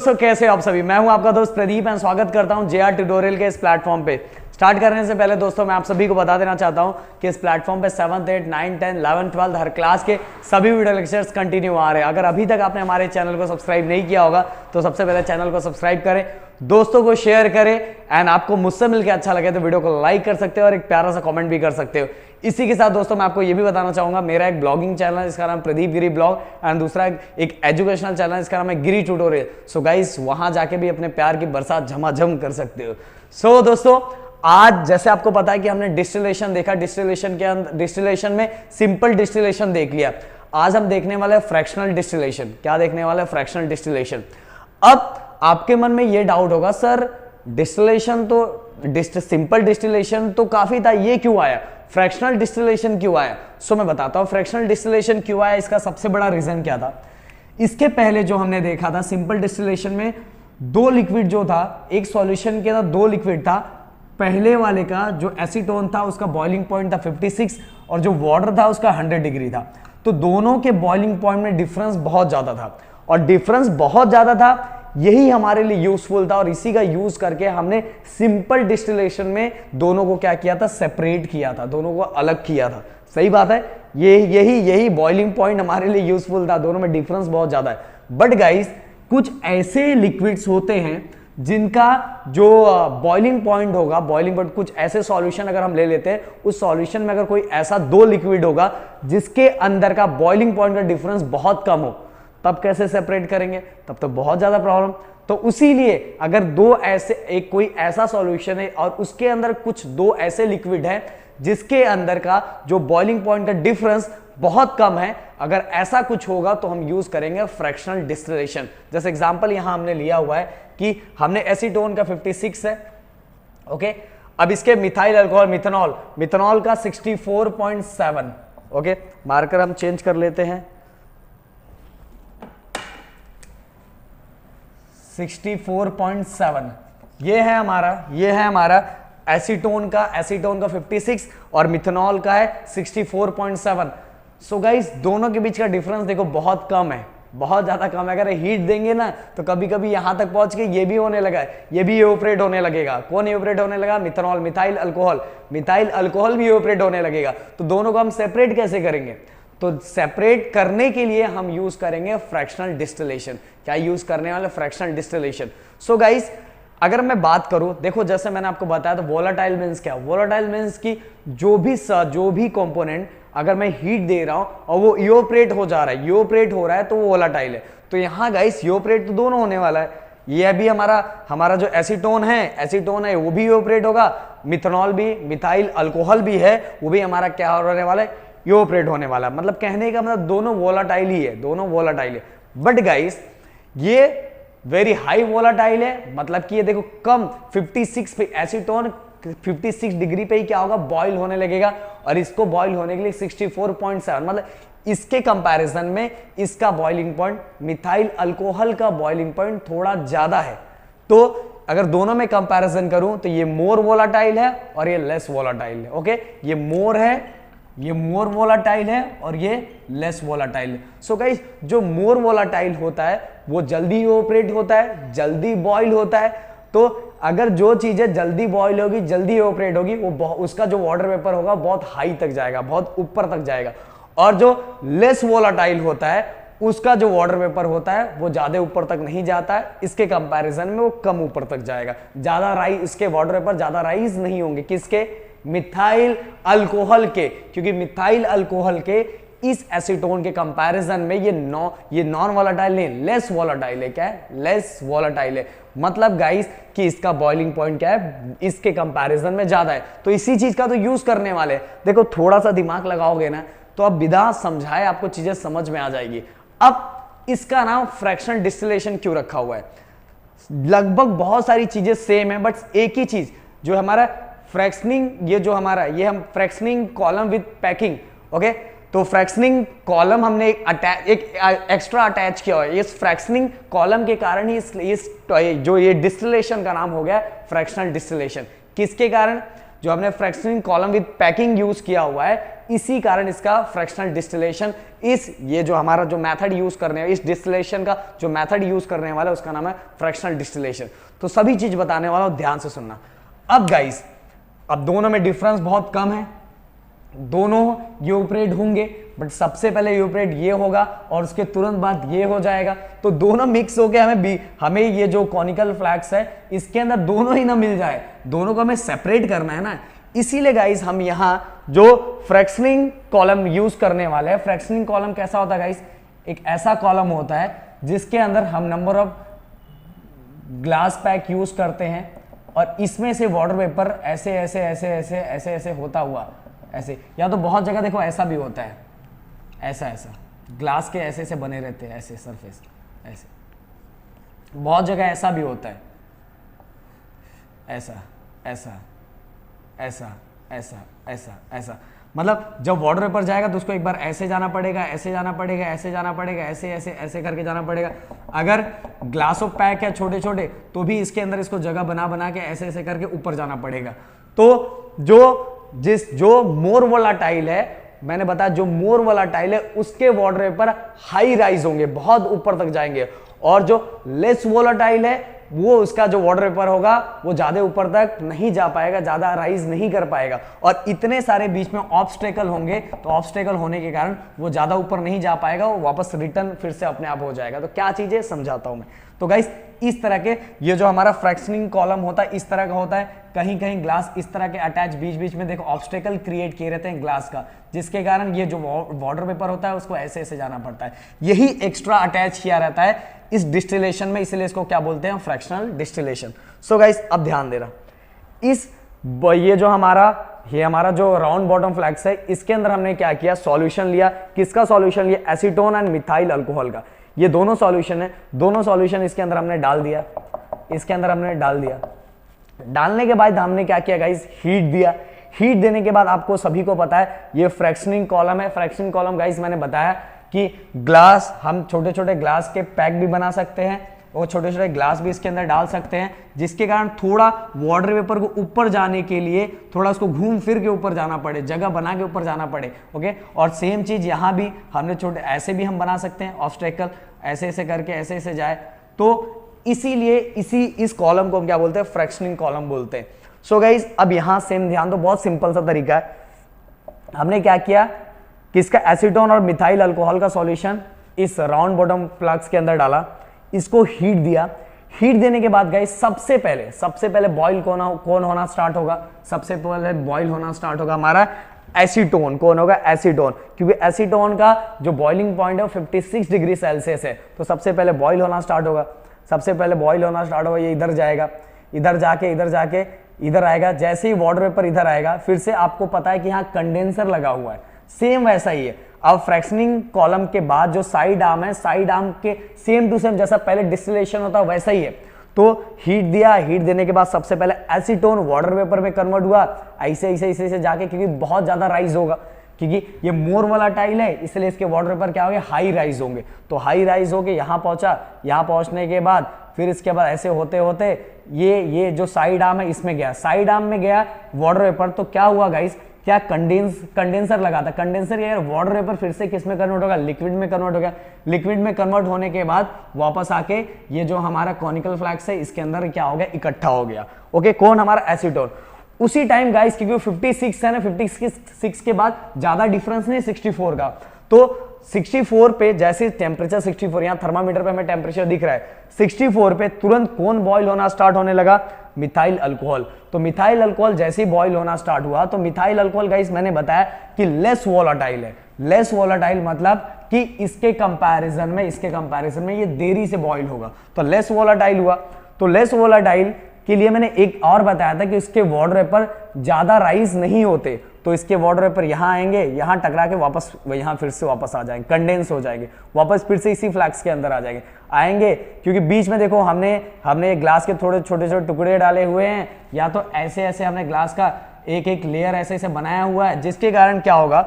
दोस्तों कैसे हो आप सभी। मैं हूं आपका दोस्त प्रदीप एंड स्वागत करता हूं जेआर ट्यूटोरियल के इस प्लेटफॉर्म पे। स्टार्ट करने से पहले दोस्तों मैं आप सभी को बता देना चाहता हूं कि इस प्लेटफॉर्म पे 7th 8th 9th 10th 11th 12th हर क्लास के सभी वीडियो लेक्चर्स कंटिन्यू आ रहे हैं। अगर अभी तक आपने हमारे चैनल को सब्सक्राइब नहीं किया होगा तो सबसे पहले चैनल को सब्सक्राइब करें, दोस्तों को शेयर करें एंड आपको मुझसे मिलकर अच्छा लगे तो वीडियो को लाइक कर सकते हो और एक प्यारा सा कमेंट भी कर सकते हो। इसी के साथ दोस्तों मैं आपको ये भी बताना चाहूंगा, मेरा एक ब्लॉगिंग चैनल है जिसका नाम प्रदीप गिरी ब्लॉग एंड दूसरा एक एजुकेशनल चैनल है जिसका नाम है गिरी ट्यूटोरियल। सो गाइस वहां जाके भी अपने प्यार की बरसात झमाझम कर सकते हो। सो दोस्तों आज जैसे आपको पता है कि हमने डिस्टिलेशन देखा, डिस्टिलेशन के अंदर डिस्टिलेशन में सिंपल डिस्टिलेशन देख लिया। आज हम देखने वाले हैं फ्रैक्शनल डिस्टिलेशन। क्या देखने वाले हैं? Fractional distillation. अब आपके मन में ये डाउट होगा, सर डिस्टिलेशन तो सिंपल डिस्टिलेशन तो काफी था, ये क्यों आया? फ्रैक्शनल डिस्टिलेशन क्यों आया? सो मैं बताता हूं फ्रैक्शनल डिस्टिलेशन क्यों आया। इसका सबसे बड़ा रीजन क्या था? इसके पहले जो हमने देखा था सिंपल डिस्टिलेशन में दो लिक्विड जो था, एक सॉल्यूशन के अंदर दो लिक्विड था। पहले वाले का जो एसीटोन था उसका बॉइलिंग पॉइंट था 56 और जो वाटर था उसका 100 डिग्री था। तो दोनों के बॉइलिंग पॉइंट में डिफरेंस बहुत ज्यादा था और डिफरेंस बहुत ज्यादा था, यही हमारे लिए यूजफुल था और इसी का यूज करके हमने सिंपल डिस्टिलेशन में दोनों को क्या किया था? सेपरेट किया था, दोनों को अलग किया था। सही बात है, यही बॉइलिंग पॉइंट हमारे लिए यूजफुल था, दोनों में डिफरेंस बहुत ज्यादा है। बट गाइस कुछ ऐसे लिक्विड्स होते हैं जिनका जो बॉइलिंग पॉइंट होगा, बॉइलिंग पॉइंट कुछ ऐसे सॉल्यूशन अगर हम ले लेते हैं, उस सॉल्यूशन में अगर कोई ऐसा दो लिक्विड होगा जिसके अंदर का बॉइलिंग पॉइंट का डिफरेंस बहुत कम हो, तब कैसे सेपरेट करेंगे? तब तो बहुत ज्यादा प्रॉब्लम। तो उसीलिए अगर दो ऐसे, एक कोई ऐसा सॉल्यूशन है और उसके अंदर कुछ दो ऐसे लिक्विड है जिसके अंदर का जो बॉइलिंग पॉइंट का डिफरेंस बहुत कम है, अगर ऐसा कुछ होगा तो हम यूज करेंगे फ्रैक्शनल डिस्टिलेशन। जैसे एग्जांपल यहां हमने लिया हुआ है कि हमने एसीटोन का 56 है, ओके। अब इसके मिथाइल अल्कोहल मिथेनॉल का 64.7, ओके। मार्कर हम चेंज कर लेते हैं, 64.7 ये है हमारा एसीटोन का 56 और मिथेनॉल का है 64.7। सो गाइस दोनों के बीच का डिफरेंस देखो बहुत कम है, बहुत ज्यादा कम है। अगर हीट देंगे ना तो कभी कभी यहां तक पहुंच के ये भी होने लगा है, ये भी इवेपोरेट होने लगेगा। कौन इवेपोरेट होने लगा? मिथेनॉल, मिथाइल अल्कोहल भी इवेपोरेट होने लगेगा। तो दोनों को हम सेपरेट कैसे करेंगे? तो सेपरेट करने के लिए हम यूज करेंगे फ्रैक्शनल डिस्टिलेशन। क्या यूज करने वाले? Fractional distillation. सो गाइस अगर मैं बात करूं, देखो जैसे मैंने आपको बताया तो वोलेटाइल मींस क्या? वोलेटाइल मींस की जो भी कंपोनेंट अगर मैं हीट दे रहा हूं और वो इवेपोरेट हो जा रहा है, इवेपोरेट हो रहा है तो वो वोलेटाइल है। तो यहां गाइस इवेपोरेट तो दोनों होने वाला है। ये अभी हमारा जो एसीटोन है वो भी इवेपोरेट होगा, मिथेनॉल भी, मिथाइल अल्कोहल भी है वो भी हमारा क्या होने वाला है? इवेपोरेट होने वाला है। मतलब कहने का मतलब दोनों वोलेटाइल ही है, दोनों वोलेटाइल है। बट गाइस ये वेरी हाई वोलेटाइल है, मतलब कि ये देखो कम 56 पे एसीटोन 56 डिग्री पे ही क्या होगा? बॉइल होने लगेगा और इसको बॉइल होने के लिए 64.7, मतलब इसके कंपैरिजन में इसका बॉइलिंग पॉइंट, मिथाइल अल्कोहल का बॉइलिंग पॉइंट थोड़ा ज्यादा है। तो अगर दोनों में कंपैरिजन करूं तो ये मोर वोलेटाइल है और ये लेस वोलेटाइल है, ओके। ये मोर वोलेटाइल है और ये लेस वोलेटाइल है। सो गाइस जो मोर वोलेटाइल होता है वो जल्दी इवेपोरेट होता है, जल्दी बॉइल होता है। तो अगर जो चीजें जल्दी बॉइल होगी, जल्दी इवेपोरेट होगी, वो उसका जो वाटर वेपर होगा बहुत हाई तक जाएगा, बहुत ऊपर तक जाएगा। और जो लेस वोलेटाइल होता है उसका जो वाटर वेपर होता है वो ज्यादा ऊपर तक नहीं जाता है, इसके कंपैरिजन में वो कम ऊपर तक जाएगा। ज्यादा राइज, इसके वाटर वेपर ज्यादा राइज नहीं होंगे। किसके? मिथाइल अल्कोहल के, क्योंकि मिथाइल अल्कोहल के इस एसीटोन के कंपैरिजन में ये नॉन वोलेटाइल नहीं, लेस वोलेटाइल है। क्या है? लेस वोलेटाइल है। मतलब गाइस कि इसका बॉइलिंग पॉइंट क्या है? इसके कंपैरिजन में ज्यादा है। तो इसी चीज का तो यूज करने वाले। देखो थोड़ा सा दिमाग लगाओगे ना तो अब बिना समझाए आपको चीजें समझ में आ जाएगी। अब इसका नाम फ्रैक्शनल डिस्टिलेशन क्यों रखा हुआ है? लगभग बहुत सारी चीजें सेम है, बट एक ही चीज जो हमारा फ्रैक्शनिंग, ये जो हमारा ये हम फ्रैक्शनिंग कॉलम विद पैकिंग, ओके। तो फ्रैक्शनिंग कॉलम हमने एक एक्स्ट्रा अटैच किया हुआ है। इस फ्रैक्शनिंग कॉलम के कारण ही इस जो ये डिस्टिलेशन का नाम हो गया फ्रैक्शनल डिस्टिलेशन। किसके कारण? जो हमने फ्रैक्शनिंग कॉलम विद पैकिंग यूज किया हुआ है, इसी कारण इसका फ्रैक्शनल डिस्टिलेशन, इस ये जो हमारा जो मेथड यूज करने इस डिस्टिलेशन का जो मेथड यूज करने वाला उसका नाम है फ्रैक्शनल डिस्टिलेशन। तो सभी चीज बताने वाला हूं, ध्यान से सुनना। अब गाइस, अब दोनों में डिफरेंस बहुत कम है, दोनों यूपरेट होंगे, बट सबसे पहले यूपरेट ये होगा और उसके तुरंत बाद ये हो जाएगा। तो दोनों मिक्स होके हमें ये जो कॉनिकल फ्लैक्स है इसके अंदर दोनों ही ना मिल जाए, दोनों को हमें सेपरेट करना है ना। इसीलिए गाइस हम यहां जो फ्रैक्शनिंग कॉलम यूज करने वाले हैं, फ्रैक्शनिंग कॉलम कैसा होता है गाइस, एक ऐसा कॉलम होता है जिसके अंदर हम number of glass pack use करते हैं और इसमें से वाटर वेपर ऐसे ऐसे ऐसे ऐसे ऐसे ऐसे होता हुआ ऐसे, या तो बहुत जगह देखो ऐसा भी होता है, ऐसा ऐसा ग्लास के ऐसे ऐसे बने रहते हैं, ऐसे सरफेस ऐसे, बहुत जगह ऐसा भी होता है, ऐसा ऐसा ऐसा ऐसा ऐसा ऐसा। मतलब जब वाटर वेपर जाएगा तो उसको एक बार ऐसे जाना पड़ेगा, ऐसे जाना पड़ेगा, ऐसे जाना पड़ेगा, ऐसे ऐसे ऐसे करके जाना पड़ेगा। अगर ग्लास ऑफ पैक है छोटे छोटे तो भी इसके अंदर इसको जगह बना बना के ऐसे ऐसे करके ऊपर जाना पड़ेगा। तो जो मोर वोलाटाइल है, मैंने बताया जो मोर वोलाटाइल है उसके वाटर वेपर हाई राइज होंगे, बहुत ऊपर तक जाएंगे, और जो लेस वोलाटाइल है वो उसका जो वाटर वेपर होगा वो ज्यादा ऊपर तक नहीं जा पाएगा, ज्यादा राइज नहीं कर पाएगा। और इतने सारे बीच में ऑब्स्टेकल होंगे, तो ऑब्स्टेकल होने के कारण वो ज्यादा ऊपर नहीं जा पाएगा, वो वापस रिटर्न फिर से अपने आप हो जाएगा। तो क्या चीजें समझाता हूं मैं। तो गाइस इस तरह के ये जो हमारा फ्रैक्शनिंग कॉलम होता है इस तरह का होता है, कहीं कहीं ग्लास इस तरह के अटैच बीच बीच में देखो ऑब्स्टेकल क्रिएट किए रहते हैं ग्लास का, जिसके कारण ये जो वाटर वेपर होता है उसको ऐसे ऐसे जाना पड़ता है। यही एक्स्ट्रा अटैच किया रहता है इस डिस्टिलेशन में, इसलिए इसको क्या बोलते हैं, फ्रैक्शनल डिस्टिलेशन। सो गाइस अब ध्यान देना, ये जो हमारा जो राउंड बॉटम फ्लैक्स है इसके अंदर हमने क्या किया, सॉल्यूशन लिया। किसका सॉल्यूशन लिया, एसीटोन एंड मिथाइल अल्कोहल का। ये दोनों सॉल्यूशन है, दोनों सॉल्यूशन इसके अंदर हमने डाल दिया, इसके अंदर हमने डाल दिया। डालने के बाद हमने क्या किया गाइस, हीट दिया। हीट देने के बाद आपको सभी को पता है ये फ्रैक्शनिंग कॉलम है। फ्रैक्शनिंग कॉलम गाइस मैंने बताया कि ग्लास, हम छोटे छोटे ग्लास के पैक भी बना सकते हैं और छोटे छोटे ग्लास भी इसके अंदर डाल सकते हैं, जिसके कारण थोड़ा वाटर वेपर को ऊपर जाने के लिए थोड़ा उसको घूम फिर के ऊपर जाना पड़े, जगह बना के ऊपर जाना पड़े। ओके, और सेम चीज यहाँ भी हमने छोटे ऐसे भी हम बना सकते हैं, ऑब्स्टेकल ऐसे ऐसे करके ऐसे ऐसे जाए। तो इसीलिए इस कॉलम को हम क्या बोलते हैं, फ्रैक्शनिंग कॉलम बोलते हैं। सो गाइस अब यहां सेम ध्यान दो, बहुत सिंपल सा तरीका है। हमने क्या किया कि इसका एसीटोन और मिथाइल अल्कोहल का सॉल्यूशन इस राउंड बॉटम फ्लक्स के अंदर डाला, इसको हीट दिया। हीट देने के बाद गाइस सबसे पहले बॉइल कौन होना स्टार्ट होगा, सबसे पहले बॉइल होना स्टार्ट होगा हमारा एसीटोन। कौन होगा, एसीटोन, क्योंकि एसीटोन का जो बॉइलिंग पॉइंट है वो 56 डिग्री सेल्सियस है। तो सबसे पहले बॉइल होना स्टार्ट होगा, सबसे पहले बॉइल होना स्टार्ट होगा। ये इधर जाएगा, इधर जाके इधर आएगा। जैसे ही वाटर वेपर इधर आएगा, फिर से आपको पता है कि यहाँ कंडेंसर लगा हुआ है, सेम वैसा ही है। अब फ्रैक्शनिंग कॉलम के बाद जो साइड आर्म है, साइड आर्म के सेम टू सेम जैसा पहले डिस्टिलेशन होता है वैसा ही है। तो हीट दिया, हीट देने के बाद सबसे पहले एसीटोन वाटर वेपर में कन्वर्ट हुआ, ऐसे जाके, क्योंकि बहुत ज्यादा राइज होगा, क्योंकि ये मोर वोलेटाइल है इसलिए इसके वाटर वेपर क्या होंगे, हाई राइज होंगे। तो हाई राइज होके यहाँ पहुंचा, यहाँ पहुंचने के बाद फिर इसके बाद ऐसे होते होते ये जो साइड आर्म है इसमें गया, साइड आर्म में गया वाटर वेपर। तो क्या हुआ गाइस, क्या कंडेंसर लगा था, कंडेंसर यार वाटर वेपर फिर से किस में कन्वर्ट होगा, लिक्विड में कन्वर्ट हो गया। लिक्विड में कन्वर्ट होने के बाद वापस आके ये जो हमारा कॉनिकल फ्लैक्स है इसके अंदर क्या हो गया, इकट्ठा हो गया। ओके, कौन, हमारा एसीटोन। उसी टाइम गाइस क्योंकि 56 है ना, 56 के बाद ज्यादा डिफरेंस नहीं 64 का, तो 64 पे जैसे टेम्परेचर 64, यहाँ थर्मामीटर पे हमें टेम्परेचर दिख रहा है, 64 पे तुरंत कौन बॉईल होना स्टार्ट होने लगा, मिथाइल अल्कोहल। तो मिथाइल अल्कोहल जैसे ही बॉईल होना स्टार्ट हुआ, तो मिथाइल अल्कोहल गाइस मैंने बताया कि लेस वोलाटाइल है। लेस वोलाटाइल मतलब कि इसके कंपैरिजन में ये देरी से बॉईल होगा, तो लेस वोलाटाइल हुआ। तो लेस वोलाटाइल के लिए मैंने एक और बताया था कि इसके वाटर वेपर ज्यादा राइज नहीं होते, तो इसके वाटर वेपर यहाँ आएंगे, यहाँ टकरा के वापस यहाँ फिर से वापस आ जाएंगे, कंडेंस हो जाएंगे, वापस फिर से इसी फ्लैक्स के अंदर आ जाएंगे, आएंगे। क्योंकि बीच में देखो हमने ग्लास के थोड़े छोटे छोटे टुकड़े डाले हुए हैं, या तो ऐसे ऐसे हमने ग्लास का एक एक लेयर ऐसे ऐसे बनाया हुआ है, जिसके कारण क्या होगा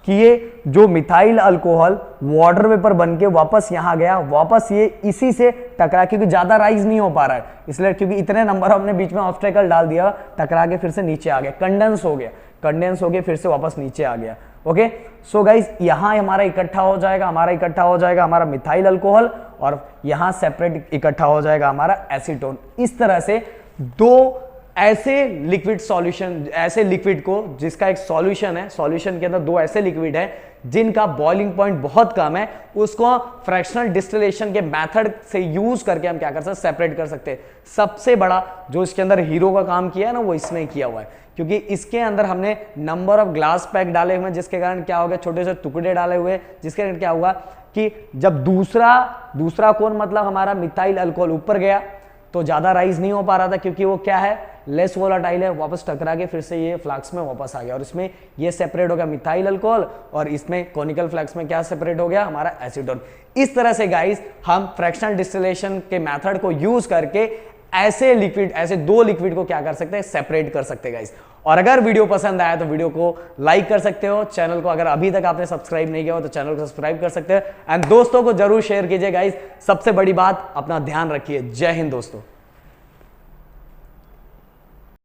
कि ये जो मिथाइल अल्कोहल वाटर वेपर बन के वापस यहाँ गया, वापस ये इसी से टकरा, क्योंकि ज्यादा राइज नहीं हो पा रहा है इसलिए, क्योंकि इतने नंबर हमने बीच में ऑब्स्टेकल डाल दिया, टकरा के फिर से नीचे आ गया, कंडेंस हो गया, फिर से वापस नीचे आ गया। ओके। सो गाइस यहां हमारा इकट्ठा हो जाएगा हमारा मिथाइल अल्कोहल, और यहां सेपरेट इकट्ठा हो जाएगा हमारा एसीटोन। इस तरह से दो ऐसे लिक्विड सॉल्यूशन, ऐसे लिक्विड को जिसका एक सॉल्यूशन है, सॉल्यूशन के अंदर दो ऐसे लिक्विड है जिनका बॉइलिंग पॉइंट बहुत कम है, उसको फ्रैक्शनल डिस्टिलेशन के मेथड से यूज करके हम क्या कर सकते हैं, सेपरेट कर सकते हैं। सबसे बड़ा जो इसके अंदर हीरो का काम किया है ना, वो इसने किया हुआ है, क्योंकि इसके अंदर हमने नंबर ऑफ ग्लास पैक डाले हुए हैं, जिसके कारण क्या होगा, छोटे से टुकड़े डाले हुए, जिसके कारण क्या हुआ कि जब दूसरा कौन मतलब हमारा मिथाइल अल्कोहल ऊपर गया तो ज्यादा राइज नहीं हो पा रहा था, क्योंकि वो क्या है, लेस वोलाटाइल है, वापस टकरा के फिर से ये फ्लक्स में वापस आ गया, और इसमें ये सेपरेट हो गया मिथाइल अल्कोहल, और इसमें कॉनिकल फ्लक्स में क्या सेपरेट हो गया, हमारा एसीटोन। इस तरह से गाइस हम फ्रैक्शनल डिस्टिलेशन के मेथड को यूज करके ऐसे दो लिक्विड को क्या कर सकते हैं, सेपरेट कर सकते हैं गाइस। और अगर वीडियो पसंद आया तो वीडियो को लाइक कर सकते हो, चैनल को अगर अभी तक आपने सब्सक्राइब नहीं किया हो तो चैनल को सब्सक्राइब कर सकते हो, एंड दोस्तों को जरूर शेयर कीजिए गाइस। सबसे बड़ी बात, अपना ध्यान रखिए। जय हिंद दोस्तों।